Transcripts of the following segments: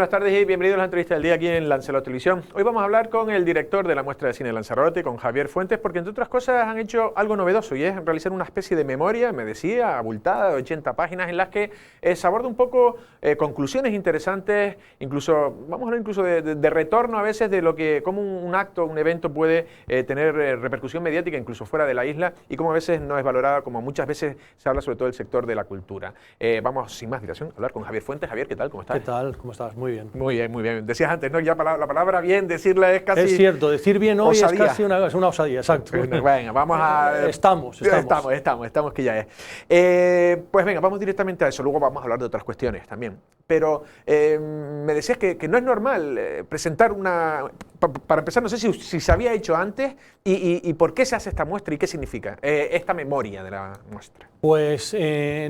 buenas tardes y bienvenidos a la entrevista del día aquí en Lanzarote Televisión. Hoy vamos a hablar con el director de la muestra de cine de Lanzarote, con Javier Fuentes, porque entre otras cosas han hecho algo novedoso y es realizar una especie de memoria, me decía, abultada de 80 páginas en las que se aborda un poco conclusiones interesantes, incluso, vamos a hablar incluso de retorno a veces de lo que, cómo un acto, un evento puede tener repercusión mediática incluso fuera de la isla y cómo a veces no es valorada, como muchas veces se habla sobre todo del sector de la cultura. Vamos, sin más dilación, a hablar con Javier Fuentes. Javier, ¿qué tal? ¿Cómo estás? ¿Qué tal? ¿Cómo estás? Muy bien. Muy bien, muy bien. Decías antes, ¿no? Ya la palabra bien, decirla es casi... Es cierto, decir bien hoy osadía. es casi una osadía, exacto. Venga, vamos a... Estamos que ya es. Pues venga, vamos directamente a eso. Luego vamos a hablar de otras cuestiones también. Pero me decías que no es normal presentar una... Para empezar, no sé si se había hecho antes y por qué se hace esta muestra y qué significa esta memoria de la muestra. Pues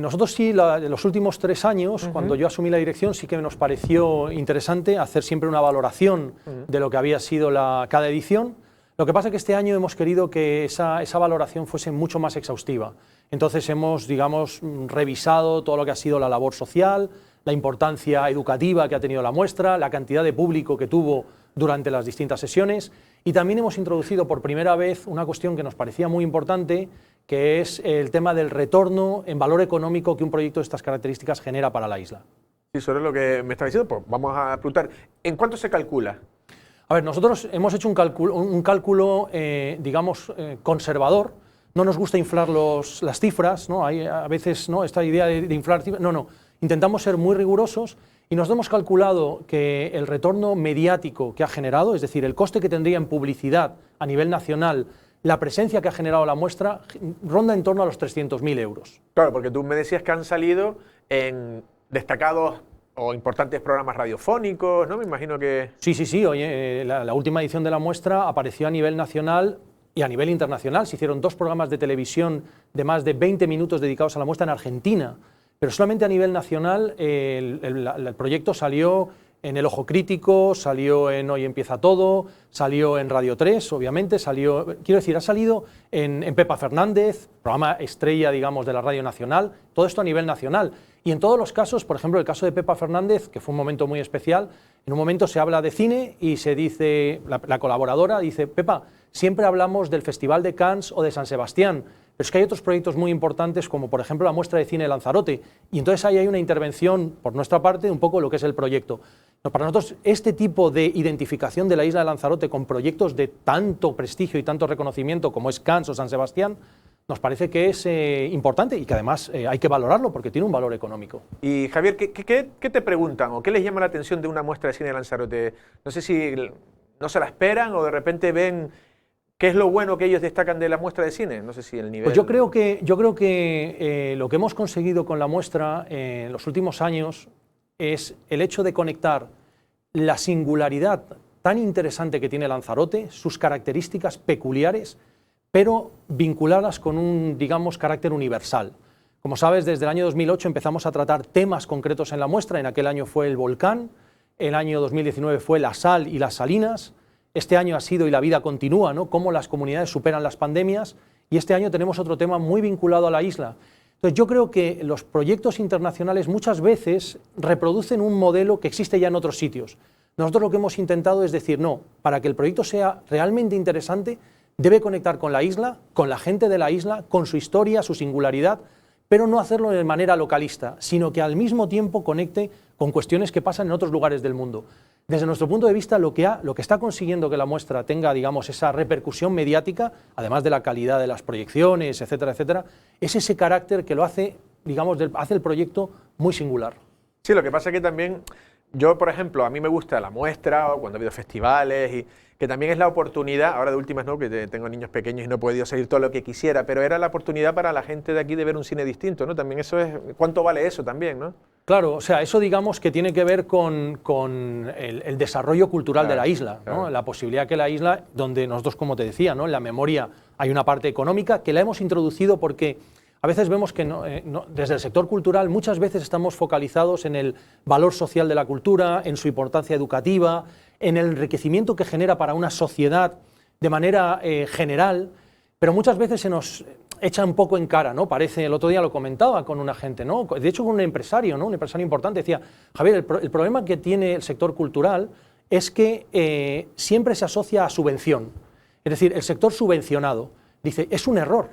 nosotros sí, en los últimos 3 años, cuando yo asumí la dirección, sí que nos pareció interesante hacer siempre una valoración de lo que había sido cada edición. Lo que pasa es que este año hemos querido que esa valoración fuese mucho más exhaustiva. Entonces hemos, digamos, revisado todo lo que ha sido la labor social, la importancia educativa que ha tenido la muestra, la cantidad de público que tuvo durante las distintas sesiones, y también hemos introducido por primera vez una cuestión que nos parecía muy importante, que es el tema del retorno en valor económico que un proyecto de estas características genera para la isla. Sí, sobre lo que me está diciendo, pues vamos a preguntar, ¿en cuánto se calcula? A ver, nosotros hemos hecho un cálculo digamos, conservador. No nos gusta inflar las cifras, ¿no? Hay a veces, ¿no?, esta idea de inflar cifras. No, intentamos ser muy rigurosos y nos hemos calculado que el retorno mediático que ha generado, es decir, el coste que tendría en publicidad a nivel nacional, la presencia que ha generado la muestra, ronda en torno a los 300.000 euros. Claro, porque tú me decías que han salido en destacados o importantes programas radiofónicos, ¿no? Me imagino que... Sí. Oye, la última edición de la muestra apareció a nivel nacional y a nivel internacional. Se hicieron 2 programas de televisión de más de 20 minutos dedicados a la muestra en Argentina. Pero solamente a nivel nacional el proyecto salió en El Ojo Crítico, salió en Hoy Empieza Todo, salió en Radio 3, obviamente, ha salido en Pepa Fernández, programa estrella, digamos, de la Radio Nacional, todo esto a nivel nacional. Y en todos los casos, por ejemplo, el caso de Pepa Fernández, que fue un momento muy especial, en un momento se habla de cine y se dice, la colaboradora dice, Pepa, siempre hablamos del Festival de Cannes o de San Sebastián, pero es que hay otros proyectos muy importantes, como por ejemplo la muestra de cine de Lanzarote, y entonces ahí hay una intervención por nuestra parte de un poco lo que es el proyecto. Para nosotros, este tipo de identificación de la isla de Lanzarote con proyectos de tanto prestigio y tanto reconocimiento como es Cannes o San Sebastián, nos parece que es importante y que además hay que valorarlo porque tiene un valor económico. Y Javier, ¿qué te preguntan o qué les llama la atención de una muestra de cine de Lanzarote? No sé si no se la esperan o de repente ven... ¿Qué es lo bueno que ellos destacan de la muestra de cine? No sé si el nivel... Pues yo creo que lo que hemos conseguido con la muestra en los últimos años es el hecho de conectar la singularidad tan interesante que tiene Lanzarote, sus características peculiares, pero vinculadas con un, digamos, carácter universal. Como sabes, desde el año 2008 empezamos a tratar temas concretos en la muestra. En aquel año fue el volcán, el año 2019 fue la sal y las salinas. Este año ha sido Y la vida continúa, ¿no?, cómo las comunidades superan las pandemias, y este año tenemos otro tema muy vinculado a la isla. Entonces yo creo que los proyectos internacionales muchas veces reproducen un modelo que existe ya en otros sitios. Nosotros lo que hemos intentado es decir, no, para que el proyecto sea realmente interesante, debe conectar con la isla, con la gente de la isla, con su historia, su singularidad, pero no hacerlo de manera localista, sino que al mismo tiempo conecte con cuestiones que pasan en otros lugares del mundo. Desde nuestro punto de vista, lo que está consiguiendo que la muestra tenga, digamos, esa repercusión mediática, además de la calidad de las proyecciones, etcétera, etcétera, es ese carácter que lo hace, digamos, hace el proyecto muy singular. Sí, lo que pasa es que también, yo, por ejemplo, a mí me gusta la muestra, o cuando ha habido festivales, y que también es la oportunidad, ahora de últimas no, que tengo niños pequeños y no he podido seguir todo lo que quisiera, pero era la oportunidad para la gente de aquí de ver un cine distinto, ¿no? También eso es, ¿cuánto vale eso también, no? Claro, o sea, eso digamos que tiene que ver con el desarrollo cultural de la isla, ¿no? Claro. La posibilidad que la isla, donde nosotros, como te decía, ¿no?, en la memoria hay una parte económica que la hemos introducido porque a veces vemos que desde el sector cultural muchas veces estamos focalizados en el valor social de la cultura, en su importancia educativa, en el enriquecimiento que genera para una sociedad de manera general, pero muchas veces echa un poco en cara, ¿no? Parece, el otro día lo comentaba con una gente, ¿no? De hecho con un empresario, ¿no? Un empresario importante, decía, Javier, el problema que tiene el sector cultural es que siempre se asocia a subvención, es decir, el sector subvencionado. Dice, es un error.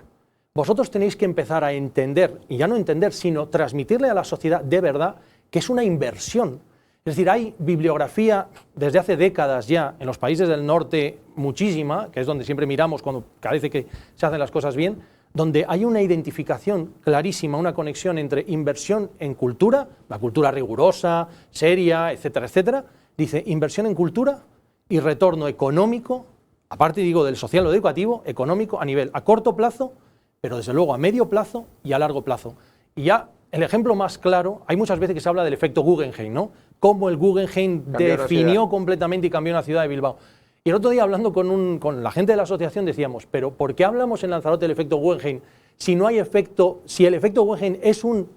Vosotros tenéis que empezar a entender, y ya no entender, sino transmitirle a la sociedad de verdad que es una inversión. Es decir, hay bibliografía desde hace décadas ya en los países del norte, muchísima, que es donde siempre miramos cuando parece que se hacen las cosas bien, donde hay una identificación clarísima, una conexión entre inversión en cultura, la cultura rigurosa, seria, etcétera, etcétera. Dice, inversión en cultura y retorno económico, aparte digo del social o educativo, económico a nivel a corto plazo, pero desde luego a medio plazo y a largo plazo. Y ya el ejemplo más claro, hay muchas veces que se habla del efecto Guggenheim, ¿no? Cómo el Guggenheim definió completamente y cambió una ciudad de Bilbao. Y el otro día hablando con la gente de la asociación decíamos, pero ¿por qué hablamos en Lanzarote del efecto Guggenheim si no hay efecto, si el efecto Guggenheim es un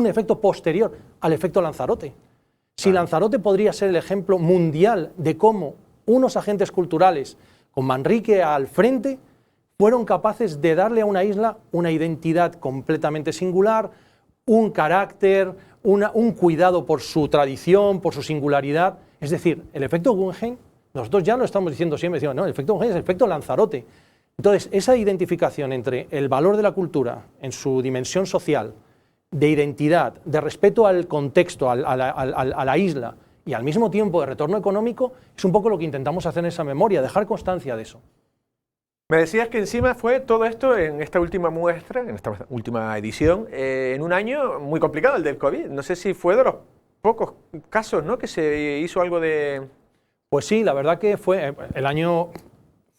efecto posterior al efecto Lanzarote? Si Lanzarote podría ser el ejemplo mundial de cómo unos agentes culturales, con Manrique al frente, fueron capaces de darle a una isla una identidad completamente singular, un carácter, un cuidado por su tradición, por su singularidad. Es decir, el efecto Guggenheim, nosotros ya lo estamos diciendo siempre, decimos, no, el efecto Guggenheim es el efecto Lanzarote. Entonces, esa identificación entre el valor de la cultura en su dimensión social, de identidad, de respeto al contexto, a la isla, y al mismo tiempo de retorno económico, es un poco lo que intentamos hacer en esa memoria, dejar constancia de eso. Me decías que encima fue todo esto en esta última muestra, en esta última edición, en un año muy complicado, el del COVID. No sé si fue de los pocos casos, ¿no?, que se hizo algo de... Pues sí, la verdad que el año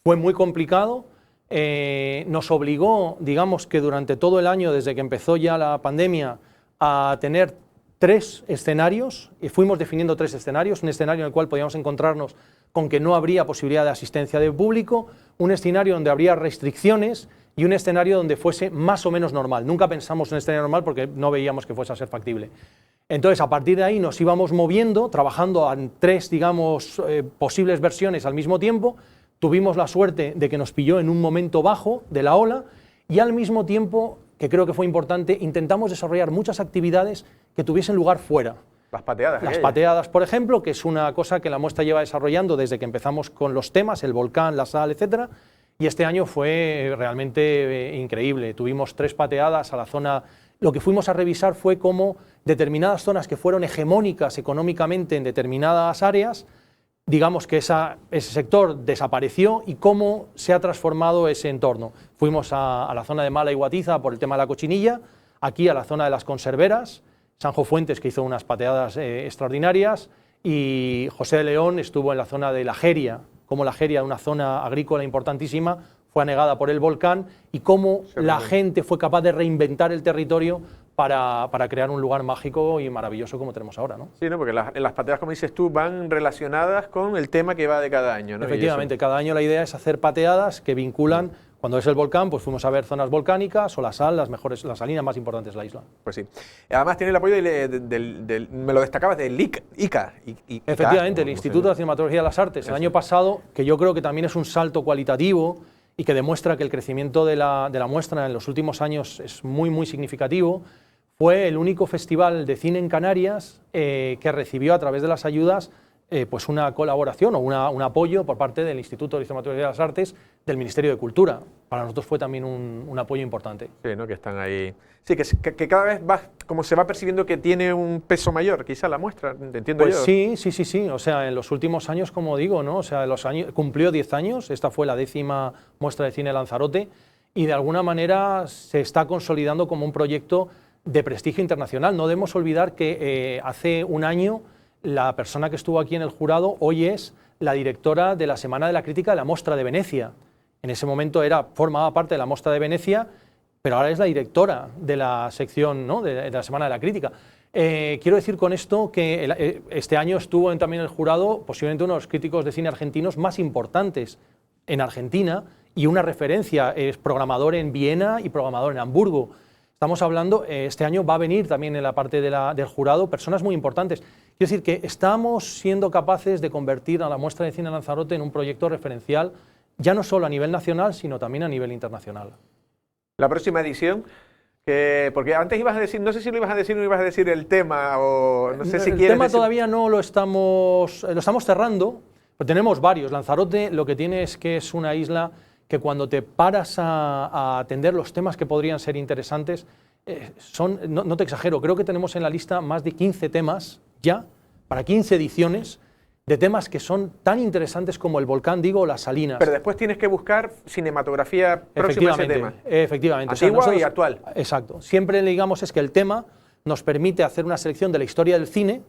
fue muy complicado. Nos obligó, digamos que durante todo el año, desde que empezó ya la pandemia, a tener 3 escenarios, y fuimos definiendo 3 escenarios, un escenario en el cual podíamos encontrarnos con que no habría posibilidad de asistencia de público, un escenario donde habría restricciones y un escenario donde fuese más o menos normal. Nunca pensamos en un escenario normal porque no veíamos que fuese a ser factible. Entonces, a partir de ahí nos íbamos moviendo, trabajando en 3, digamos, posibles versiones al mismo tiempo. Tuvimos la suerte de que nos pilló en un momento bajo de la ola y al mismo tiempo, que creo que fue importante, intentamos desarrollar muchas actividades que tuviesen lugar fuera. Las pateadas. Las pateadas, por ejemplo, que es una cosa que la muestra lleva desarrollando desde que empezamos con los temas, el volcán, la sal, etcétera, y este año fue realmente increíble. Tuvimos 3 pateadas a la zona. Lo que fuimos a revisar fue cómo determinadas zonas que fueron hegemónicas económicamente en determinadas áreas, digamos que ese sector desapareció y cómo se ha transformado ese entorno. Fuimos a la zona de Mala y Guatiza por el tema de la cochinilla, aquí a la zona de las conserveras, Sanjo Fuentes, que hizo unas pateadas extraordinarias, y José de León estuvo en la zona de la Jeria, como la Jeria, una zona agrícola importantísima, fue anegada por el volcán, y cómo la gente fue capaz de reinventar el territorio para crear un lugar mágico y maravilloso como tenemos ahora, ¿no? Sí, ¿no? Porque las pateadas, como dices tú, van relacionadas con el tema que va de cada año, ¿no? Efectivamente, cada año la idea es hacer pateadas que vinculan. Cuando es el volcán, pues fuimos a ver zonas volcánicas o la sal, las salinas más importantes de la isla. Pues sí. Además tiene el apoyo me lo destacabas, del ICA. Efectivamente, el Instituto de Cinematografía de las Artes. El año pasado, que yo creo que también es un salto cualitativo y que demuestra que el crecimiento de la muestra en los últimos años es muy, muy significativo, fue el único festival de cine en Canarias que recibió a través de las ayudas pues una colaboración o un apoyo por parte del Instituto de Cinematografía de las Artes del Ministerio de Cultura. Para nosotros fue también un apoyo importante. Sí, ¿no? Que están ahí. Sí, que cada vez como se va percibiendo que tiene un peso mayor, quizá la muestra, entiendo pues yo. Sí. O sea, en los últimos años, como digo, ¿no? O sea, cumplió 10 años, esta fue la 10ª muestra de cine Lanzarote, y de alguna manera se está consolidando como un proyecto de prestigio internacional. No debemos olvidar que hace un año la persona que estuvo aquí en el jurado hoy es la directora de la Semana de la Crítica de la Mostra de Venecia. En ese momento formaba parte de la Mostra de Venecia, pero ahora es la directora de la sección, ¿no?, de la Semana de la Crítica. Quiero decir con esto que este año estuvo también en el jurado posiblemente uno de los críticos de cine argentinos más importantes en Argentina y una referencia, es programador en Viena y programador en Hamburgo. Estamos hablando, este año va a venir también en la parte del jurado personas muy importantes. Quiero decir que estamos siendo capaces de convertir a la muestra de cine Lanzarote en un proyecto referencial, ya no solo a nivel nacional, sino también a nivel internacional. La próxima edición, porque antes ibas a decir, no sé si lo ibas a decir o no ibas a decir el tema, o no sé si el quieres tema decir... todavía no lo estamos cerrando, pero tenemos varios. Lanzarote lo que tiene es que es una isla que cuando te paras a atender los temas que podrían ser interesantes, no te exagero, creo que tenemos en la lista más de 15 temas ya, para 15 ediciones, de temas que son tan interesantes como el volcán, digo, o las salinas. Pero después tienes que buscar cinematografía próxima a ese tema. Efectivamente. Antigua y actual. Exacto. Siempre digamos es que el tema nos permite hacer una selección de la historia del cine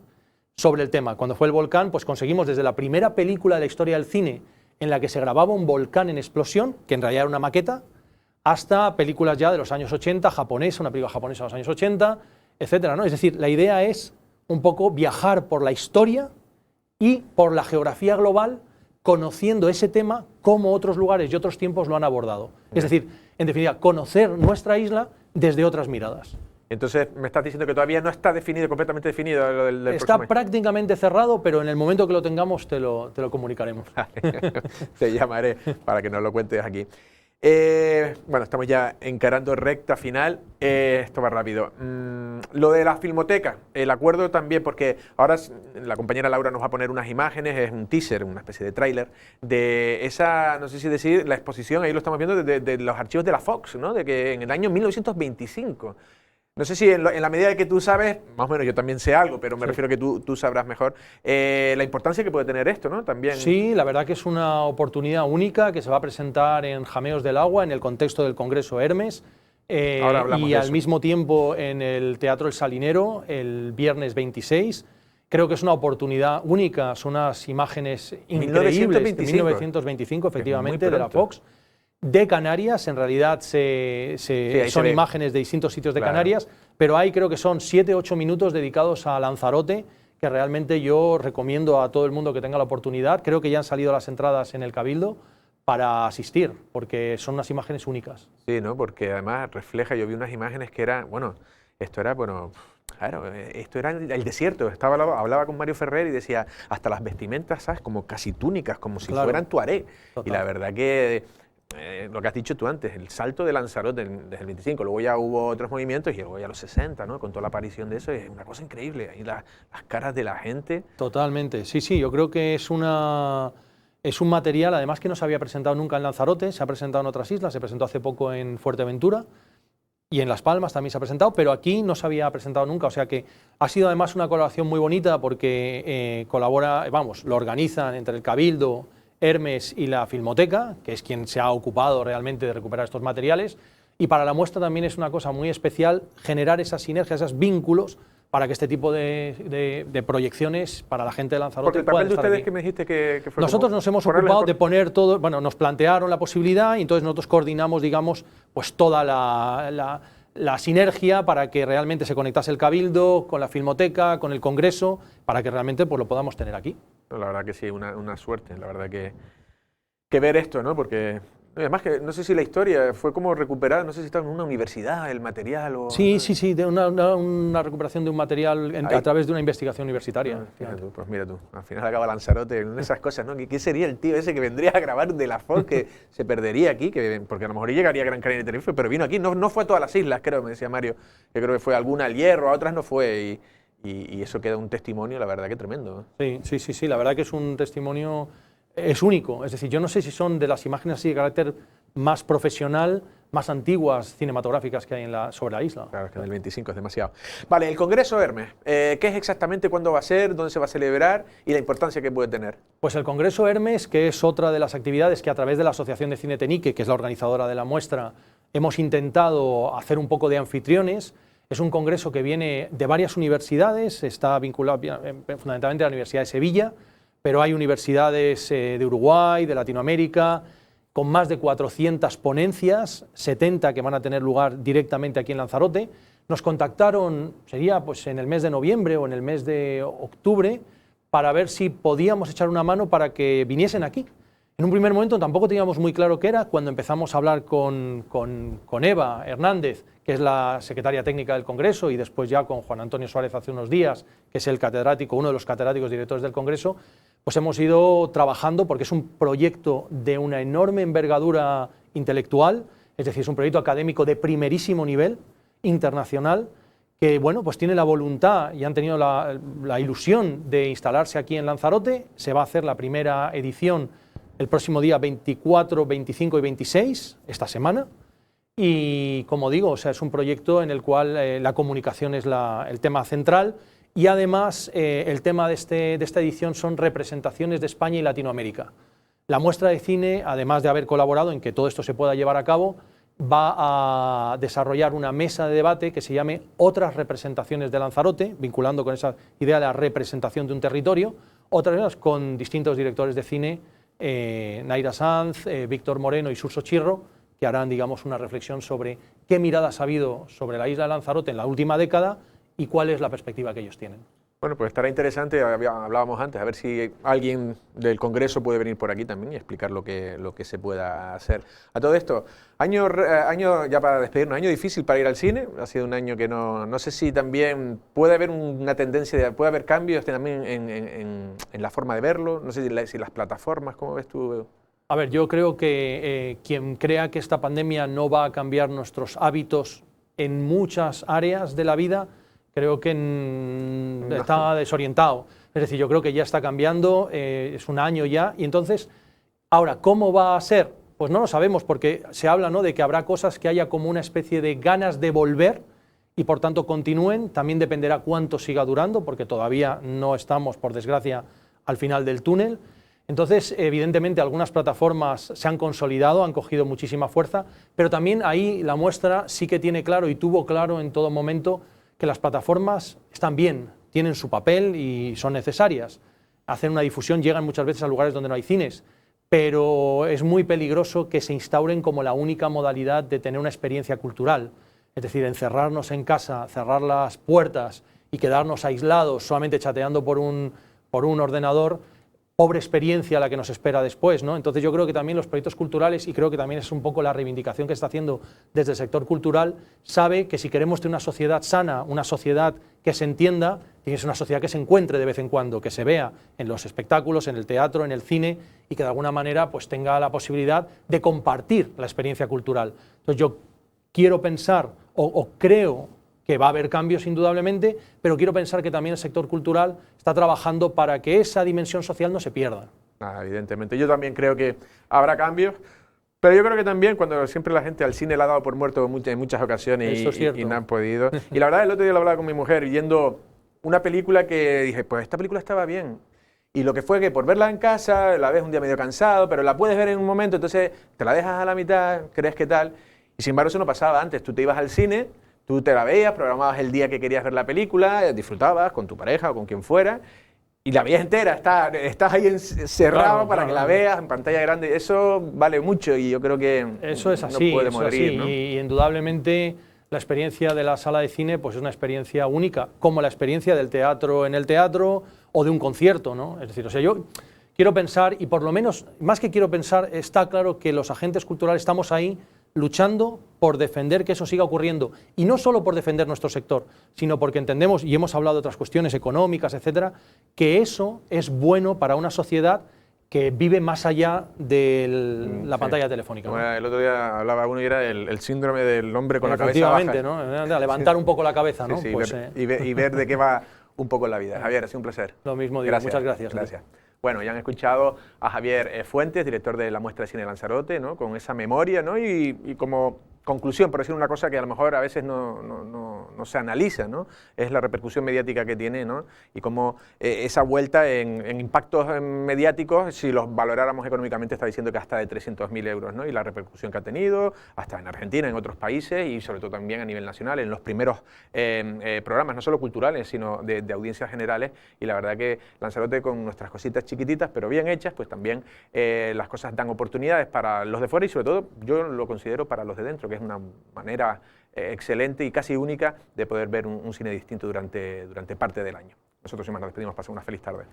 sobre el tema. Cuando fue el volcán, pues conseguimos desde la primera película de la historia del cine en la que se grababa un volcán en explosión, que en realidad era una maqueta, hasta películas ya de los años 80, japonesa, una película japonesa de los años 80, etcétera, ¿no? Es decir, la idea es un poco viajar por la historia y por la geografía global, conociendo ese tema como otros lugares y otros tiempos lo han abordado. Es decir, en definitiva, conocer nuestra isla desde otras miradas. Entonces me estás diciendo que todavía no está definido, completamente definido lo del Está prácticamente cerrado, pero en el momento que lo tengamos te lo comunicaremos. Te llamaré para que nos lo cuentes aquí. Bueno, estamos ya encarando recta final. Esto va rápido. Lo de la filmoteca, el acuerdo también, porque ahora la compañera Laura nos va a poner unas imágenes, es un teaser, una especie de tráiler, de esa, no sé si decir, la exposición, ahí lo estamos viendo, de los archivos de la Fox, ¿no? De que en el año 1925. No sé si en la medida de que tú sabes, más o menos yo también sé algo, pero me refiero a que tú sabrás mejor, la importancia que puede tener esto, ¿no? También. Sí, la verdad que es una oportunidad única que se va a presentar en Jameos del Agua, en el contexto del Congreso Hermes, y al mismo tiempo en el Teatro El Salinero, el viernes 26. Creo que es una oportunidad única, son unas imágenes increíbles de 1925, efectivamente, de la Fox. De Canarias, en realidad son imágenes de distintos sitios de Canarias, pero hay creo que son 7-8 minutos dedicados a Lanzarote, que realmente yo recomiendo a todo el mundo que tenga la oportunidad. Creo que ya han salido las entradas en el Cabildo para asistir, porque son unas imágenes únicas. Sí, ¿no? Porque además refleja, yo vi unas imágenes que eran, bueno, esto era, bueno, claro, esto era el desierto. Hablaba con Mario Ferrer y decía, hasta las vestimentas, ¿sabes? Como casi túnicas, como si fueran tuareg. Y la verdad que... lo que has dicho tú antes, el salto de Lanzarote desde el 25, luego ya hubo otros movimientos y luego ya los 60, ¿no? Con toda la aparición de eso, es una cosa increíble, ahí las caras de la gente. Totalmente, sí, yo creo que es un material, además que no se había presentado nunca en Lanzarote, se ha presentado en otras islas, se presentó hace poco en Fuerteventura y en Las Palmas también se ha presentado, pero aquí no se había presentado nunca, o sea que ha sido además una colaboración muy bonita porque lo organizan entre el Cabildo, Hermes y la Filmoteca, que es quien se ha ocupado realmente de recuperar estos materiales, y para la muestra también es una cosa muy especial generar esas sinergias, esos vínculos para que este tipo de proyecciones para la gente de Lanzarote puedan estar aquí. Porque el papel de ustedes aquí. que me dijiste que fue... Nosotros nos hemos ocupado de poner todo, bueno, nos plantearon la posibilidad y entonces nosotros coordinamos, digamos, pues toda la sinergia para que realmente se conectase el Cabildo con la Filmoteca, con el Congreso, para que realmente pues, lo podamos tener aquí. La verdad que sí, una suerte, la verdad que ver esto, ¿no? Porque además que no sé si la historia fue como recuperar, no sé si estaba en una universidad, el material o... Sí, de una recuperación de un material a través de una investigación universitaria. Pues mira tú, al final acaba Lanzarote en esas cosas, ¿no? ¿Qué sería el tío ese que vendría a grabar de la Fox, que se perdería aquí? Porque a lo mejor llegaría a Gran Canaria y Tenerife, pero vino aquí, no fue a todas las islas, creo, me decía Mario, que creo que fue alguna al Hierro, a otras no fue, y eso queda un testimonio, la verdad que tremendo, ¿eh? Sí, la verdad que es un testimonio, es único, es decir, yo no sé si son de las imágenes así de carácter más profesional, más antiguas cinematográficas que hay sobre la isla. Claro, es que en el 25 es demasiado. Vale, el Congreso Hermes, ¿qué es exactamente, cuándo va a ser, dónde se va a celebrar y la importancia que puede tener? Pues el Congreso Hermes, que es otra de las actividades que a través de la Asociación de Cine Tenique, que es la organizadora de la muestra, hemos intentado hacer un poco de anfitriones. Es un congreso que viene de varias universidades, está vinculado fundamentalmente a la Universidad de Sevilla, pero hay universidades de Uruguay, de Latinoamérica, con más de 400 ponencias, 70 que van a tener lugar directamente aquí en Lanzarote. Nos contactaron, sería pues en el mes de noviembre o en el mes de octubre, para ver si podíamos echar una mano para que viniesen aquí. En un primer momento tampoco teníamos muy claro qué era. Cuando empezamos a hablar con Eva Hernández, que es la secretaria técnica del Congreso, y después ya con Juan Antonio Suárez hace unos días, que es el catedrático, uno de los catedráticos directores del Congreso, pues hemos ido trabajando porque es un proyecto de una enorme envergadura intelectual, Es decir, es un proyecto académico de primerísimo nivel, internacional, que bueno, pues tiene la voluntad y han tenido la ilusión de instalarse aquí en Lanzarote. Se va a hacer la primera edición el próximo día 24, 25 y 26, esta semana. Y como digo, o sea, es un proyecto en el cual la comunicación es el tema central y además el tema de esta edición son representaciones de España y Latinoamérica. La muestra de cine, además de haber colaborado en que todo esto se pueda llevar a cabo, va a desarrollar una mesa de debate que se llame Otras representaciones de Lanzarote, vinculando con esa idea de la representación de un territorio, otras con distintos directores de cine, Naira Sanz, Víctor Moreno y Surso Chirro, que harán, digamos, una reflexión sobre qué miradas ha habido sobre la isla de Lanzarote en la última década y cuál es la perspectiva que ellos tienen. Bueno, pues estará interesante, hablábamos antes, a ver si alguien del Congreso puede venir por aquí también y explicar lo que se pueda hacer. A todo esto, año ya para despedirnos, año difícil para ir al cine, ha sido un año que no sé si también puede haber una tendencia, puede haber cambios también en la forma de verlo, no sé si las plataformas, ¿cómo ves tú? A ver, yo creo que quien crea que esta pandemia no va a cambiar nuestros hábitos en muchas áreas de la vida, creo que está desorientado. Es decir, yo creo que ya está cambiando, es un año ya, y entonces, ahora, ¿cómo va a ser? Pues no lo sabemos, porque se habla, ¿no?, de que habrá cosas que haya como una especie de ganas de volver y por tanto continúen. También dependerá cuánto siga durando, porque todavía no estamos, por desgracia, al final del túnel. Entonces, evidentemente, algunas plataformas se han consolidado, han cogido muchísima fuerza, pero también ahí la muestra sí que tiene claro y tuvo claro en todo momento que las plataformas están bien, tienen su papel y son necesarias. Hacen una difusión, llegan muchas veces a lugares donde no hay cines, pero es muy peligroso que se instauren como la única modalidad de tener una experiencia cultural. Es decir, encerrarnos en casa, cerrar las puertas y quedarnos aislados solamente chateando por un ordenador. Pobre experiencia la que nos espera después, ¿no? Entonces yo creo que también los proyectos culturales, y creo que también es un poco la reivindicación que está haciendo desde el sector cultural, sabe que si queremos tener una sociedad sana, una sociedad que se entienda, tiene que ser una sociedad que se encuentre de vez en cuando, que se vea en los espectáculos, en el teatro, en el cine, y que de alguna manera pues tenga la posibilidad de compartir la experiencia cultural. Entonces yo quiero pensar, o creo que va a haber cambios indudablemente, pero quiero pensar que también el sector cultural está trabajando para que esa dimensión social no se pierda. Evidentemente, yo también creo que habrá cambios, pero yo creo que también cuando siempre la gente al cine le ha dado por muerto en muchas ocasiones y no han podido. Y la verdad, el otro día lo hablaba con mi mujer viendo una película que dije, pues esta película estaba bien. Y lo que fue que por verla en casa, la ves un día medio cansado, pero la puedes ver en un momento, entonces te la dejas a la mitad, crees que tal. Y sin embargo eso no pasaba antes, tú te ibas al cine, tú te la veías, programabas el día que querías ver la película, disfrutabas con tu pareja o con quien fuera, y la veías entera, estás ahí encerrado para que la veas en pantalla grande. Eso vale mucho y yo creo que eso es así, no puede morir, ¿no? Y indudablemente la experiencia de la sala de cine pues es una experiencia única, como la experiencia del teatro en el teatro o de un concierto, ¿no? Es decir, o sea, yo quiero pensar, y por lo menos, más que quiero pensar, está claro que los agentes culturales estamos ahí luchando por defender que eso siga ocurriendo, y no solo por defender nuestro sector, sino porque entendemos, y hemos hablado de otras cuestiones económicas, etcétera, que eso es bueno para una sociedad que vive más allá de la pantalla telefónica, ¿no? Bueno, el otro día hablaba uno y era el síndrome del hombre con la cabeza baja. Efectivamente, ¿no? Levantar un poco la cabeza, ¿no? Sí, pues, y ver de qué va un poco la vida. Javier, ha sido un placer. Lo mismo digo, muchas gracias. Gracias. Bueno, ya han escuchado a Javier Fuentes, director de la muestra de cine de Lanzarote, ¿no? Con esa memoria, ¿no? Y como conclusión, por decir una cosa que a lo mejor a veces no se analiza, ¿no? Es la repercusión mediática que tiene, ¿no? Y cómo esa vuelta en impactos mediáticos, si los valoráramos económicamente, está diciendo que hasta de 300.000 euros, ¿no? Y la repercusión que ha tenido, hasta en Argentina, en otros países y sobre todo también a nivel nacional, en los primeros programas, no solo culturales, sino de audiencias generales. Y la verdad que Lanzarote, con nuestras cositas chiquititas, pero bien hechas, pues también las cosas dan oportunidades para los de fuera y sobre todo yo lo considero para los de dentro, que es una manera excelente y casi única de poder ver un cine distinto durante parte del año. Nosotros sin más nos despedimos, pasen una feliz tarde.